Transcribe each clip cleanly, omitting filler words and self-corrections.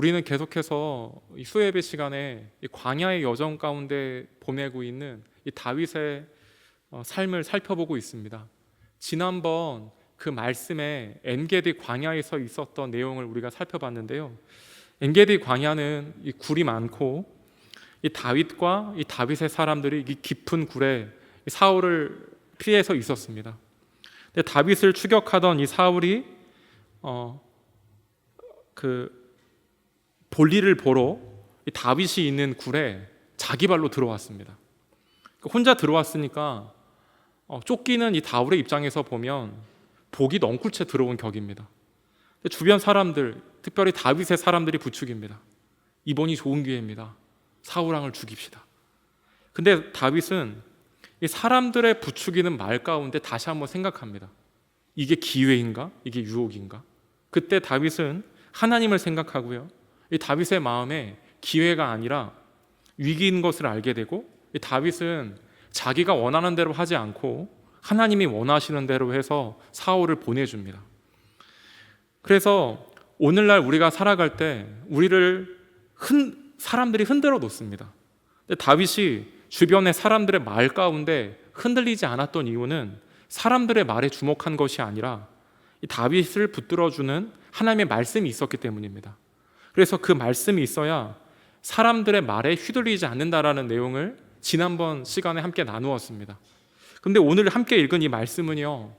우리는 계속해서 이 수요예배 시간에 이 광야의 여정 가운데 보내고 있는 이 다윗의 삶을 살펴보고 있습니다. 지난번 그 말씀에 엔게디 광야에서 있었던 내용을 우리가 살펴봤는데요. 엔게디 광야는 이 굴이 많고 이 다윗과 이 다윗의 사람들이 이 깊은 굴에 사울을 피해서 있었습니다. 근데 다윗을 추격하던 이 사울이 그 볼일을 보러 이 다윗이 있는 굴에 자기 발로 들어왔습니다. 혼자 들어왔으니까 쫓기는 이 다윗의 입장에서 보면 복이 넝쿨채 들어온 격입니다. 주변 사람들, 특별히 다윗의 사람들이 부축입니다. 이번이 좋은 기회입니다. 사울 왕을 죽입시다. 근데 다윗은 이 사람들의 부추기는 말 가운데 다시 한번 생각합니다. 이게 기회인가? 이게 유혹인가? 그때 다윗은 하나님을 생각하고요. 이 다윗의 마음에 기회가 아니라 위기인 것을 알게 되고, 이 다윗은 자기가 원하는 대로 하지 않고 하나님이 원하시는 대로 해서 사울을 보내줍니다. 그래서 오늘날 우리가 살아갈 때 우리를 사람들이 흔들어 놓습니다. 근데 다윗이 주변의 사람들의 말 가운데 흔들리지 않았던 이유는 사람들의 말에 주목한 것이 아니라 이 다윗을 붙들어주는 하나님의 말씀이 있었기 때문입니다. 그래서 그 말씀이 있어야 사람들의 말에 휘둘리지 않는다라는 내용을 지난번 시간에 함께 나누었습니다. 근데 오늘 함께 읽은 이 말씀은요,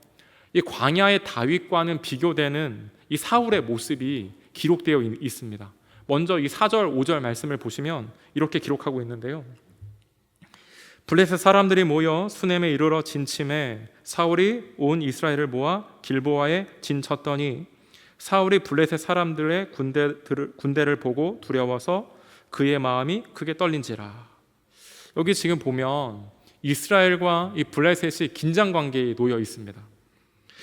이 광야의 다윗과는 비교되는 이 사울의 모습이 기록되어 있습니다. 먼저 이 4절, 5절 말씀을 보시면 이렇게 기록하고 있는데요. 블레셋 사람들이 모여 수넴에 이르러 진침해 사울이 온 이스라엘을 모아 길보아에 진쳤더니 사울이 블레셋 사람들의 군대를 보고 두려워서 그의 마음이 크게 떨린지라. 여기 지금 보면 이스라엘과 이 블레셋이 긴장 관계에 놓여 있습니다.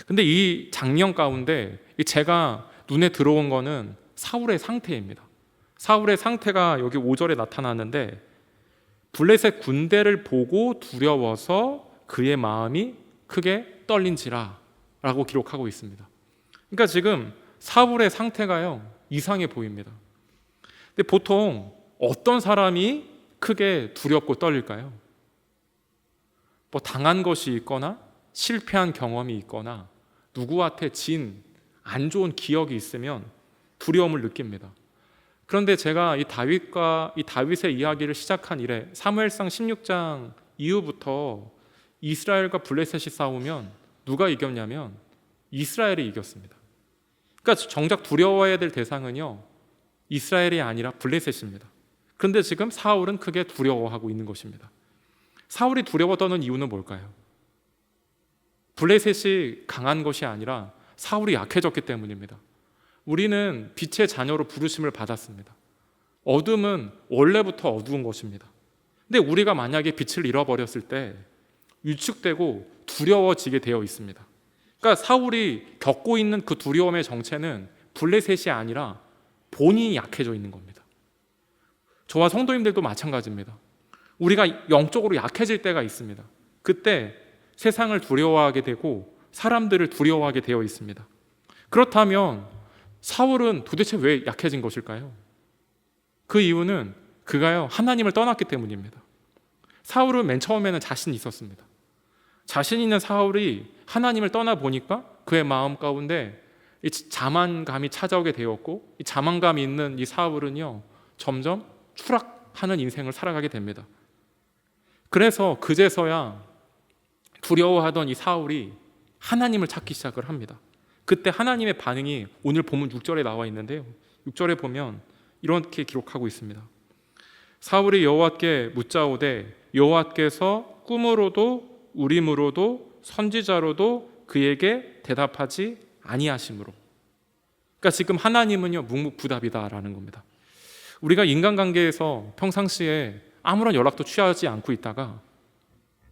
근데 이 장면 가운데 제가 눈에 들어온 거는 사울의 상태입니다. 사울의 상태가 여기 5절에 나타나는데, 블레셋 군대를 보고 두려워서 그의 마음이 크게 떨린지라 라고 기록하고 있습니다. 그러니까 지금 사울의 상태가요, 이상해 보입니다. 근데 보통 어떤 사람이 크게 두렵고 떨릴까요? 뭐 당한 것이 있거나 실패한 경험이 있거나 누구한테 진 안 좋은 기억이 있으면 두려움을 느낍니다. 그런데 제가 이 다윗의 이야기를 시작한 이래 사무엘상 16장 이후부터 이스라엘과 블레셋이 싸우면 누가 이겼냐면 이스라엘이 이겼습니다. 그러니까 정작 두려워해야 될 대상은요, 이스라엘이 아니라 블레셋입니다. 그런데 지금 사울은 크게 두려워하고 있는 것입니다. 사울이 두려워 떠는 이유는 뭘까요? 블레셋이 강한 것이 아니라 사울이 약해졌기 때문입니다. 우리는 빛의 자녀로 부르심을 받았습니다. 어둠은 원래부터 어두운 것입니다. 근데 우리가 만약에 빛을 잃어버렸을 때 위축되고 두려워지게 되어 있습니다. 그러니까 사울이 겪고 있는 그 두려움의 정체는 블레셋이 아니라 본인이 약해져 있는 겁니다. 저와 성도님들도 마찬가지입니다. 우리가 영적으로 약해질 때가 있습니다. 그때 세상을 두려워하게 되고 사람들을 두려워하게 되어 있습니다. 그렇다면 사울은 도대체 왜 약해진 것일까요? 그 이유는 그가요, 하나님을 떠났기 때문입니다. 사울은 맨 처음에는 자신이 있었습니다. 자신 있는 사울이 하나님을 떠나보니까 그의 마음 가운데 이 자만감이 찾아오게 되었고, 이 자만감이 있는 이 사울은요, 점점 추락하는 인생을 살아가게 됩니다. 그래서 그제서야 두려워하던 이 사울이 하나님을 찾기 시작을 합니다. 그때 하나님의 반응이 오늘 본문 6절에 나와 있는데요, 6절에 보면 이렇게 기록하고 있습니다. 사울이 여호와께 묻자오되 여호와께서 꿈으로도 우림으로도 선지자로도 그에게 대답하지 아니하심으로. 그러니까 지금 하나님은요, 묵묵부답이다라는 겁니다. 우리가 인간관계에서 평상시에 아무런 연락도 취하지 않고 있다가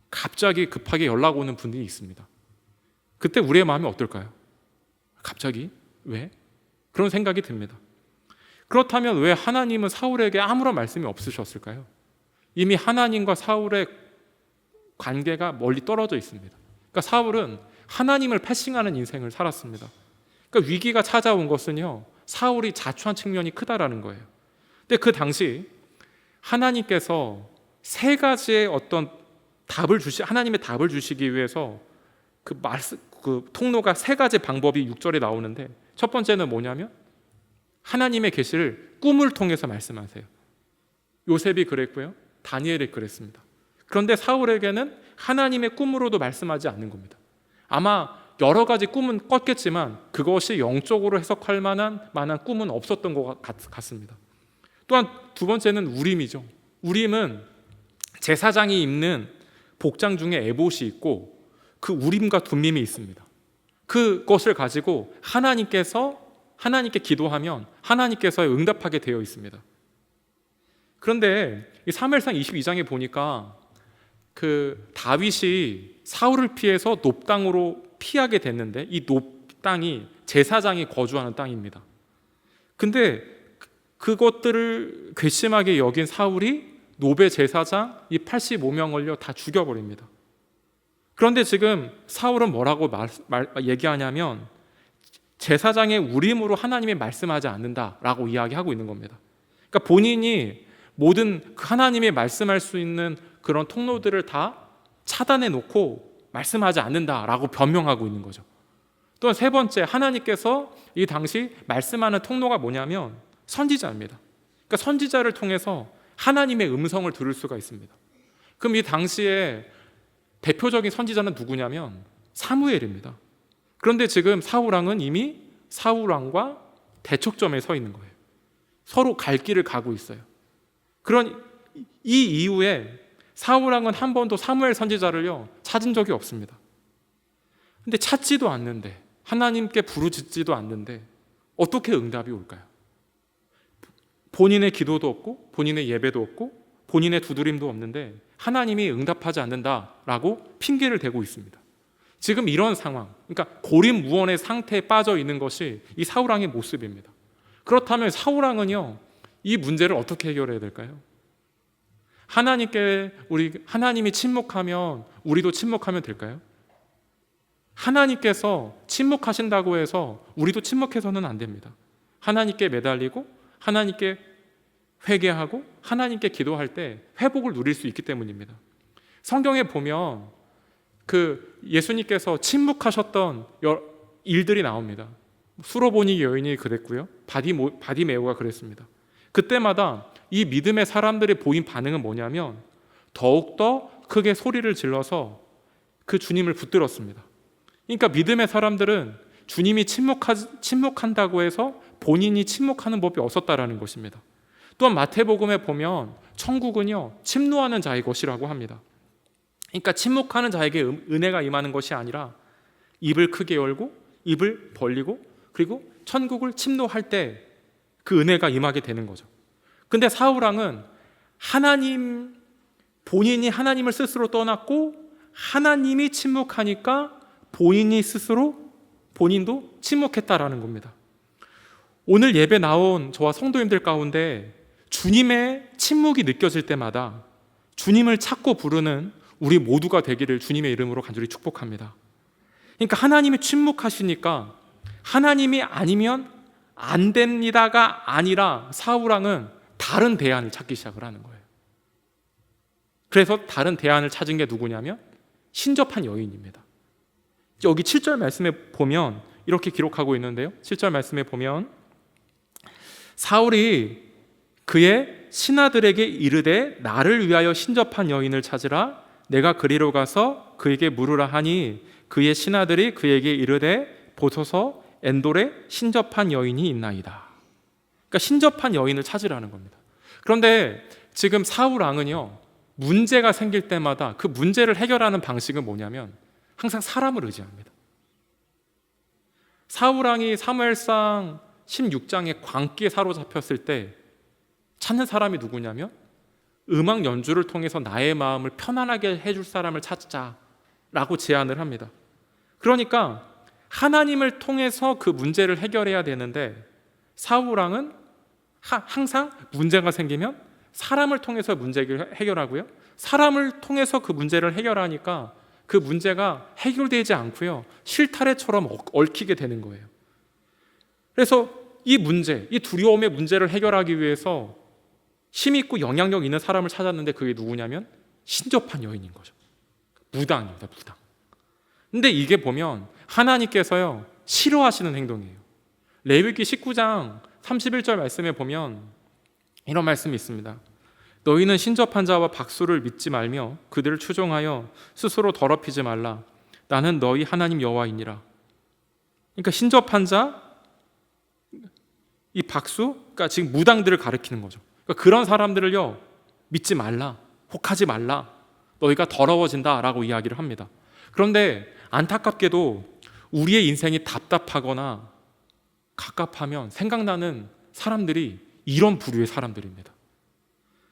갑자기 급하게 연락 오는 분들이 있습니다. 그때 우리의 마음이 어떨까요? 갑자기? 왜? 그런 생각이 듭니다. 그렇다면 왜 하나님은 사울에게 아무런 말씀이 없으셨을까요? 이미 하나님과 사울의 관계가 멀리 떨어져 있습니다. 그러니까 사울은 하나님을 패싱하는 인생을 살았습니다. 그러니까 위기가 찾아온 것은요, 사울이 자초한 측면이 크다라는 거예요. 근데 그 당시 하나님께서 세 가지의 어떤 하나님의 답을 주시기 위해서 그 통로가 세 가지 방법이 6절에 나오는데, 첫 번째는 뭐냐면 하나님의 계시를 꿈을 통해서 말씀하세요. 요셉이 그랬고요, 다니엘이 그랬습니다. 그런데 사울에게는 하나님의 꿈으로도 말씀하지 않는 겁니다. 아마 여러 가지 꿈은 꿨겠지만 그것이 영적으로 해석할 만한 꿈은 없었던 것 같습니다. 또한 두 번째는 우림이죠. 우림은 제사장이 입는 복장 중에 에봇이 있고 그 우림과 둠밈이 있습니다. 그것을 가지고 하나님께 기도하면 하나님께서 응답하게 되어 있습니다. 그런데 이 사무엘상 22장에 보니까 그 다윗이 사울을 피해서 높 땅으로 피하게 됐는데, 이 높 땅이 제사장이 거주하는 땅입니다. 근데 그것들을 괘씸하게 여긴 사울이 노베 제사장 이 85명을요 다 죽여버립니다. 그런데 지금 사울은 뭐라고 얘기하냐면 제사장의 우림으로 하나님이 말씀하지 않는다라고 이야기하고 있는 겁니다. 그러니까 본인이 모든 하나님이 말씀할 수 있는 그런 통로들을 다 차단해 놓고 말씀하지 않는다라고 변명하고 있는 거죠. 또 세 번째, 하나님께서 이 당시 말씀하는 통로가 뭐냐면 선지자입니다. 그러니까 선지자를 통해서 하나님의 음성을 들을 수가 있습니다. 그럼 이 당시에 대표적인 선지자는 누구냐면 사무엘입니다. 그런데 지금 사울왕은 이미 사울왕과 대척점에 서 있는 거예요. 서로 갈 길을 가고 있어요. 그런 이 이후에 사울왕은 한 번도 사무엘 선지자를요 찾은 적이 없습니다. 근데 찾지도 않는데, 하나님께 부르짖지도 않는데 어떻게 응답이 올까요? 본인의 기도도 없고 본인의 예배도 없고 본인의 두드림도 없는데 하나님이 응답하지 않는다라고 핑계를 대고 있습니다. 지금 이런 상황, 그러니까 고립무원의 상태에 빠져 있는 것이 이 사울왕의 모습입니다. 그렇다면 사울왕은요 이 문제를 어떻게 해결해야 될까요? 하나님이 침묵하면 우리도 침묵하면 될까요? 하나님께서 침묵하신다고 해서 우리도 침묵해서는 안 됩니다. 하나님께 매달리고 하나님께 회개하고 하나님께 기도할 때 회복을 누릴 수 있기 때문입니다. 성경에 보면 그 예수님께서 침묵하셨던 일들이 나옵니다. 수로보니 여인이 그랬고요, 바디메오가 그랬습니다. 그때마다 이 믿음의 사람들이 보인 반응은 뭐냐면 더욱더 크게 소리를 질러서 그 주님을 붙들었습니다. 그러니까 믿음의 사람들은 주님이 침묵한다고 해서 본인이 침묵하는 법이 없었다라는 것입니다. 또한 마태복음에 보면 천국은요 침노하는 자의 것이라고 합니다. 그러니까 침묵하는 자에게 은혜가 임하는 것이 아니라 입을 크게 열고 입을 벌리고 그리고 천국을 침노할 때 그 은혜가 임하게 되는 거죠. 근데 사울왕은 본인이 하나님을 스스로 떠났고 하나님이 침묵하니까 본인도 침묵했다라는 겁니다. 오늘 예배 나온 저와 성도님들 가운데 주님의 침묵이 느껴질 때마다 주님을 찾고 부르는 우리 모두가 되기를 주님의 이름으로 간절히 축복합니다. 그러니까 하나님이 침묵하시니까 하나님이 아니면 안 됩니다가 아니라 사울왕은 다른 대안을 찾기 시작을 하는 거예요. 그래서 다른 대안을 찾은 게 누구냐면 신접한 여인입니다. 여기 7절 말씀에 보면 이렇게 기록하고 있는데요, 7절 말씀에 보면 사울이 그의 신하들에게 이르되 나를 위하여 신접한 여인을 찾으라, 내가 그리로 가서 그에게 물으라 하니 그의 신하들이 그에게 이르되 보소서 엔돌에 신접한 여인이 있나이다. 그러니까 신접한 여인을 찾으라는 겁니다. 그런데 지금 사울왕은요 문제가 생길 때마다 그 문제를 해결하는 방식은 뭐냐면 항상 사람을 의지합니다. 사울왕이 사무엘상 16장에 광기에 사로잡혔을 때 찾는 사람이 누구냐면 음악 연주를 통해서 나의 마음을 편안하게 해줄 사람을 찾자라고 제안을 합니다. 그러니까 하나님을 통해서 그 문제를 해결해야 되는데 사울왕은 항상 문제가 생기면 사람을 통해서 문제를 해결하고요, 사람을 통해서 그 문제를 해결하니까 그 문제가 해결되지 않고요 실타래처럼 얽히게 되는 거예요. 그래서 이 문제, 이 두려움의 문제를 해결하기 위해서 힘있고 영향력 있는 사람을 찾았는데 그게 누구냐면 신접한 여인인 거죠. 무당입니다. 무당. 근데 이게 보면 하나님께서요 싫어하시는 행동이에요. 레위기 19장 31절 말씀에 보면 이런 말씀이 있습니다. 너희는 신접한 자와 박수를 믿지 말며 그들을 추종하여 스스로 더럽히지 말라. 나는 너희 하나님 여호와이니라. 그러니까 신접한 자, 이 박수, 그러니까 지금 무당들을 가리키는 거죠. 그러니까 그런 사람들을요 믿지 말라, 혹하지 말라. 너희가 더러워진다라고 이야기를 합니다. 그런데 안타깝게도 우리의 인생이 답답하거나 갑갑하면 생각나는 사람들이 이런 부류의 사람들입니다.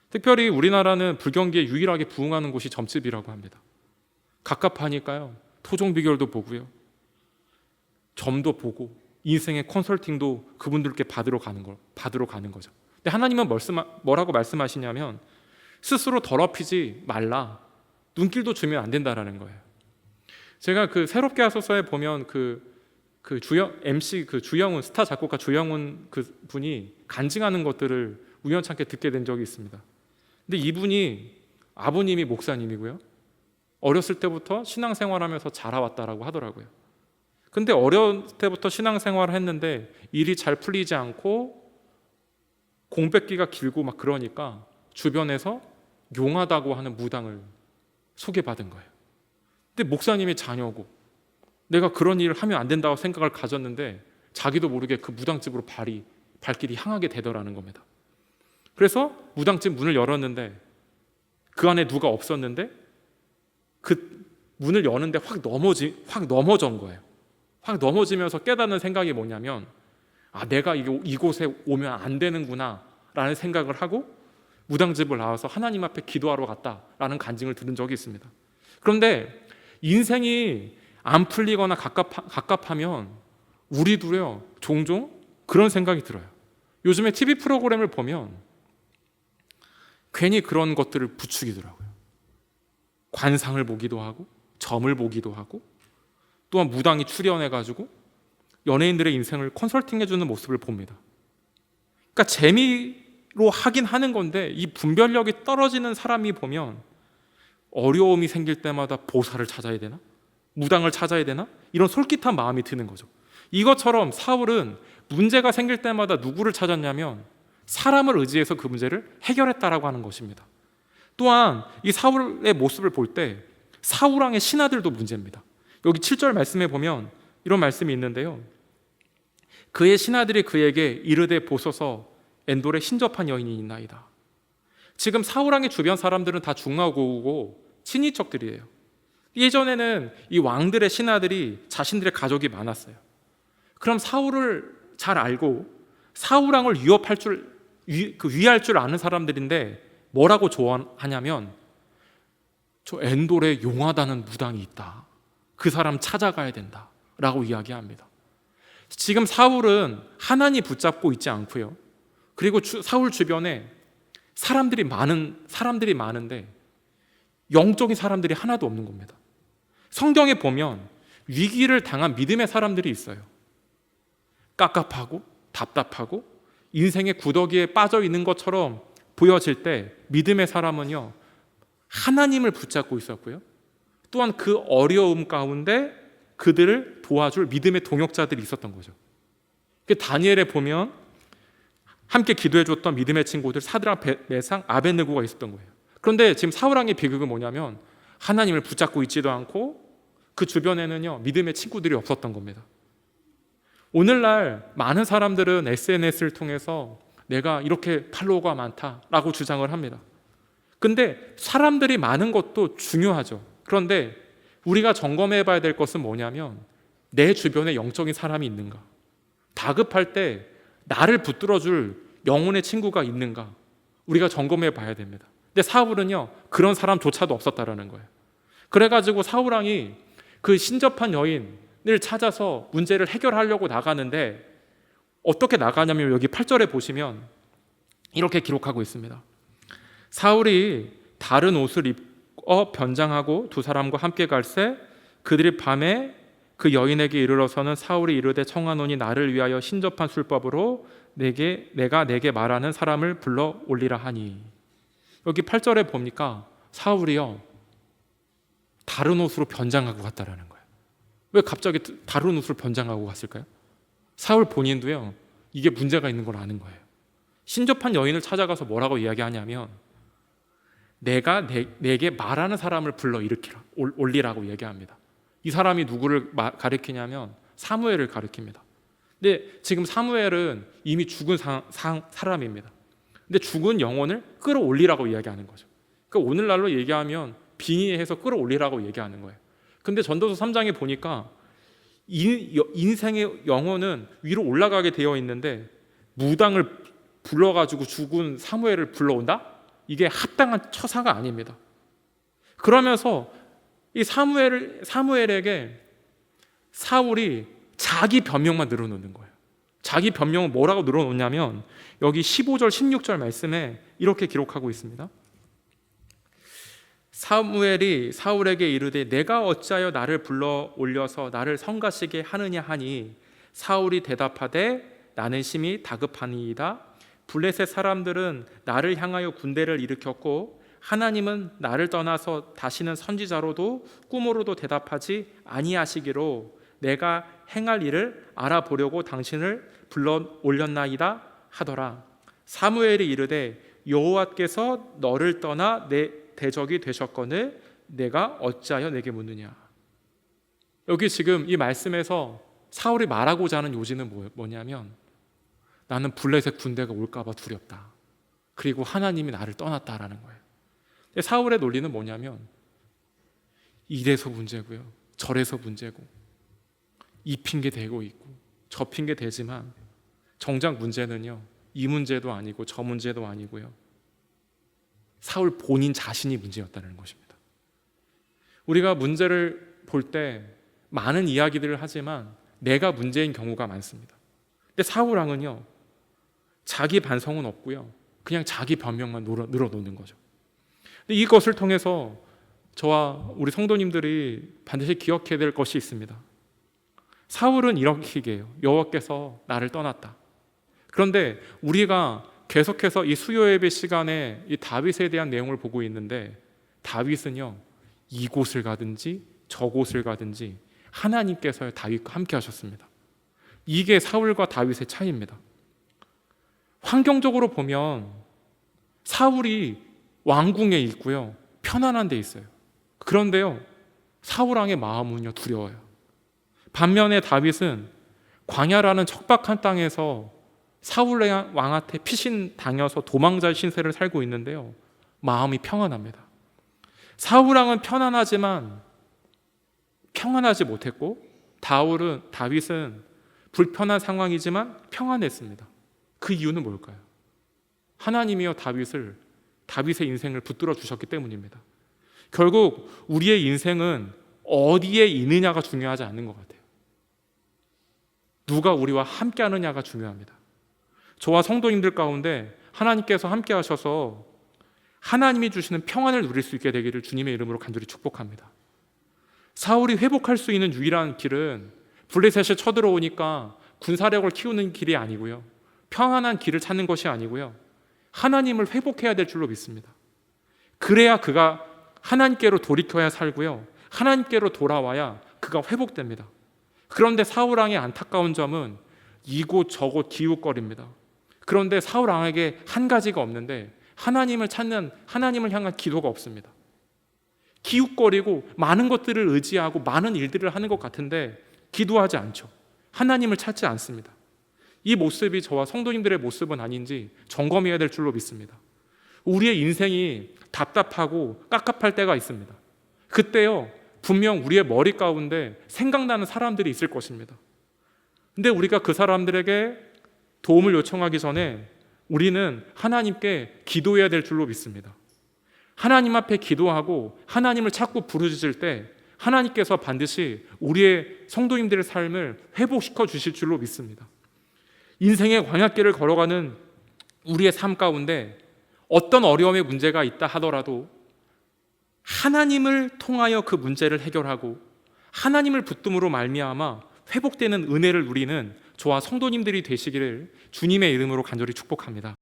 특별히 우리나라는 불경기에 유일하게 부흥하는 곳이 점집이라고 합니다. 갑갑하니까요 토종 비결도 보고요, 점도 보고 인생의 컨설팅도 그분들께 받으러 가는 거죠. 근데 하나님은 뭐라고 말씀하시냐면 스스로 더럽히지 말라, 눈길도 주면 안 된다라는 거예요. 제가 그 새롭게 하소서에 보면 MC 주영훈, 스타 작곡가 주영훈 그 분이 간증하는 것들을 우연찮게 듣게 된 적이 있습니다. 근데 이분이 아버님이 목사님이고요, 어렸을 때부터 신앙생활하면서 자라왔다라고 하더라고요. 근데 어렸을 때부터 신앙생활을 했는데 일이 잘 풀리지 않고 공백기가 길고 막 그러니까 주변에서 용하다고 하는 무당을 소개받은 거예요. 근데 목사님의 자녀고 내가 그런 일을 하면 안 된다고 생각을 가졌는데 자기도 모르게 그 무당집으로 발길이 향하게 되더라는 겁니다. 그래서 무당집 문을 열었는데 그 안에 누가 없었는데 그 문을 여는데 확 넘어진 거예요. 확 넘어지면서 깨닫는 생각이 뭐냐면 내가 이곳에 오면 안 되는구나 라는 생각을 하고 무당집을 나와서 하나님 앞에 기도하러 갔다라는 간증을 들은 적이 있습니다. 그런데 인생이 안 풀리거나 갑갑하면 우리도요 종종 그런 생각이 들어요. 요즘에 TV 프로그램을 보면 괜히 그런 것들을 부추기더라고요. 관상을 보기도 하고 점을 보기도 하고 또한 무당이 출연해가지고 연예인들의 인생을 컨설팅해주는 모습을 봅니다. 그러니까 재미로 하긴 하는 건데 이 분별력이 떨어지는 사람이 보면 어려움이 생길 때마다 보살을 찾아야 되나? 무당을 찾아야 되나? 이런 솔깃한 마음이 드는 거죠. 이것처럼 사울은 문제가 생길 때마다 누구를 찾았냐면 사람을 의지해서 그 문제를 해결했다라고 하는 것입니다. 또한 이 사울의 모습을 볼 때 사울왕의 신하들도 문제입니다. 여기 7절 말씀에 보면 이런 말씀이 있는데요, 그의 신하들이 그에게 이르되 보소서 엔돌에 신접한 여인이 있나이다. 지금 사울왕의 주변 사람들은 다 중하고우고 친인척들이에요. 예전에는 이 왕들의 신하들이 자신들의 가족이 많았어요. 그럼 사울을 잘 알고 사울왕을 위할 줄 아는 사람들인데 뭐라고 조언하냐면 저 엔돌에 용하다는 무당이 있다, 그 사람 찾아가야 된다 라고 이야기합니다. 지금 사울은 하나님 붙잡고 있지 않고요, 그리고 사울 주변에 사람들이 많은데 영적인 사람들이 하나도 없는 겁니다. 성경에 보면 위기를 당한 믿음의 사람들이 있어요. 깝깝하고 답답하고 인생의 구더기에 빠져 있는 것처럼 보여질 때 믿음의 사람은요 하나님을 붙잡고 있었고요, 또한 그 어려움 가운데 그들을 도와줄 믿음의 동역자들이 있었던 거죠. 다니엘에 보면 함께 기도해줬던 믿음의 친구들 사드락, 메상, 아벳느고가 있었던 거예요. 그런데 지금 사울왕의 비극은 뭐냐면 하나님을 붙잡고 있지도 않고 그 주변에는요 믿음의 친구들이 없었던 겁니다. 오늘날 많은 사람들은 SNS를 통해서 내가 이렇게 팔로워가 많다라고 주장을 합니다. 근데 사람들이 많은 것도 중요하죠. 그런데 우리가 점검해 봐야 될 것은 뭐냐면 내 주변에 영적인 사람이 있는가, 다급할 때 나를 붙들어줄 영혼의 친구가 있는가 우리가 점검해 봐야 됩니다. 근데 사울은요 그런 사람조차도 없었다라는 거예요. 그래가지고 사울왕이 그 신접한 여인을 찾아서 문제를 해결하려고 나가는데 어떻게 나가냐면 여기 8절에 보시면 이렇게 기록하고 있습니다. 사울이 다른 옷을 입고 변장하고 두 사람과 함께 갈새 그들이 밤에 그 여인에게 이르러서는 사울이 이르되 청하노니 나를 위하여 신접한 술법으로 내가 내게 말하는 사람을 불러 올리라 하니. 여기 8절에 보니까 사울이요 다른 옷으로 변장하고 갔다라는 거예요. 왜 갑자기 다른 옷으로 변장하고 갔을까요? 사울 본인도요 이게 문제가 있는 걸 아는 거예요. 신접한 여인을 찾아가서 뭐라고 이야기하냐면 내가 내게 말하는 사람을 불러 올리라고 얘기합니다. 이 사람이 누구를 가리키냐면 사무엘을 가리킵니다. 근데 지금 사무엘은 이미 죽은 사람입니다. 근데 죽은 영혼을 끌어올리라고 이야기하는 거죠. 그러니까 오늘날로 얘기하면 빙의해서 끌어올리라고 얘기하는 거예요. 근데 전도서 3장에 보니까 인생의 영혼은 위로 올라가게 되어 있는데 무당을 불러가지고 죽은 사무엘을 불러온다? 이게 합당한 처사가 아닙니다. 그러면서 이 사무엘에게 사울이 자기 변명만 늘어놓는 거예요. 자기 변명은 뭐라고 늘어놓냐면 여기 15절 16절 말씀에 이렇게 기록하고 있습니다. 사무엘이 사울에게 이르되 내가 어찌하여 나를 불러 올려서 나를 성가시게 하느냐 하니 사울이 대답하되 나는 심히 다급하니이다. 블레셋 사람들은 나를 향하여 군대를 일으켰고 하나님은 나를 떠나서 다시는 선지자로도 꿈으로도 대답하지 아니하시기로 내가 행할 일을 알아보려고 당신을 불러 올렸나이다 하더라. 사무엘이 이르되 여호와께서 너를 떠나 내 대적이 되셨거늘 내가 어찌하여 내게 묻느냐. 여기 지금 이 말씀에서 사울이 말하고자 하는 요지는 뭐냐면 나는 블레셋 군대가 올까봐 두렵다. 그리고 하나님이 나를 떠났다라는 거예요. 근데 사울의 논리는 뭐냐면 이래서 문제고요, 저래서 문제고, 이 핑계 대고 있고 저 핑계 대지만 정작 문제는요 이 문제도 아니고 저 문제도 아니고요 사울 본인 자신이 문제였다는 것입니다. 우리가 문제를 볼 때 많은 이야기들을 하지만 내가 문제인 경우가 많습니다. 근데 사울 왕은요 자기 반성은 없고요 그냥 자기 변명만 늘어놓는 거죠. 근데 이것을 통해서 저와 우리 성도님들이 반드시 기억해야 될 것이 있습니다. 사울은 이렇게 얘기해요. 여호와께서 나를 떠났다. 그런데 우리가 계속해서 이 수요 예배 시간에 이 다윗에 대한 내용을 보고 있는데 다윗은요 이곳을 가든지 저곳을 가든지 하나님께서 다윗과 함께 하셨습니다. 이게 사울과 다윗의 차이입니다. 환경적으로 보면 사울이 왕궁에 있고요 편안한 데 있어요. 그런데요 사울 왕의 마음은요 두려워요. 반면에 다윗은 광야라는 척박한 땅에서 사울 왕한테 피신 당해서 도망자의 신세를 살고 있는데요 마음이 평안합니다. 사울 왕은 편안하지만 평안하지 못했고 다윗은 불편한 상황이지만 평안했습니다. 그 이유는 뭘까요? 하나님이요 다윗의 인생을 붙들어 주셨기 때문입니다. 결국 우리의 인생은 어디에 있느냐가 중요하지 않는 것 같아요. 누가 우리와 함께 하느냐가 중요합니다. 저와 성도님들 가운데 하나님께서 함께 하셔서 하나님이 주시는 평안을 누릴 수 있게 되기를 주님의 이름으로 간절히 축복합니다. 사울이 회복할 수 있는 유일한 길은 블레셋이 쳐들어오니까 군사력을 키우는 길이 아니고요 평안한 길을 찾는 것이 아니고요 하나님을 회복해야 될 줄로 믿습니다. 그래야 그가 하나님께로 돌이켜야 살고요 하나님께로 돌아와야 그가 회복됩니다. 그런데 사울 왕의 안타까운 점은 이곳 저곳 기웃거립니다. 그런데 사울 왕에게 한 가지가 없는데 하나님을 찾는, 하나님을 향한 기도가 없습니다. 기웃거리고 많은 것들을 의지하고 많은 일들을 하는 것 같은데 기도하지 않죠. 하나님을 찾지 않습니다. 이 모습이 저와 성도님들의 모습은 아닌지 점검해야 될 줄로 믿습니다. 우리의 인생이 답답하고 깝깝할 때가 있습니다. 그때요 분명 우리의 머리 가운데 생각나는 사람들이 있을 것입니다. 근데 우리가 그 사람들에게 도움을 요청하기 전에 우리는 하나님께 기도해야 될 줄로 믿습니다. 하나님 앞에 기도하고 하나님을 찾고 부르짖을 때 하나님께서 반드시 우리의 성도님들의 삶을 회복시켜 주실 줄로 믿습니다. 인생의 광야길을 걸어가는 우리의 삶 가운데 어떤 어려움의 문제가 있다 하더라도 하나님을 통하여 그 문제를 해결하고 하나님을 붙듦으로 말미암아 회복되는 은혜를 누리는 저와 성도님들이 되시기를 주님의 이름으로 간절히 축복합니다.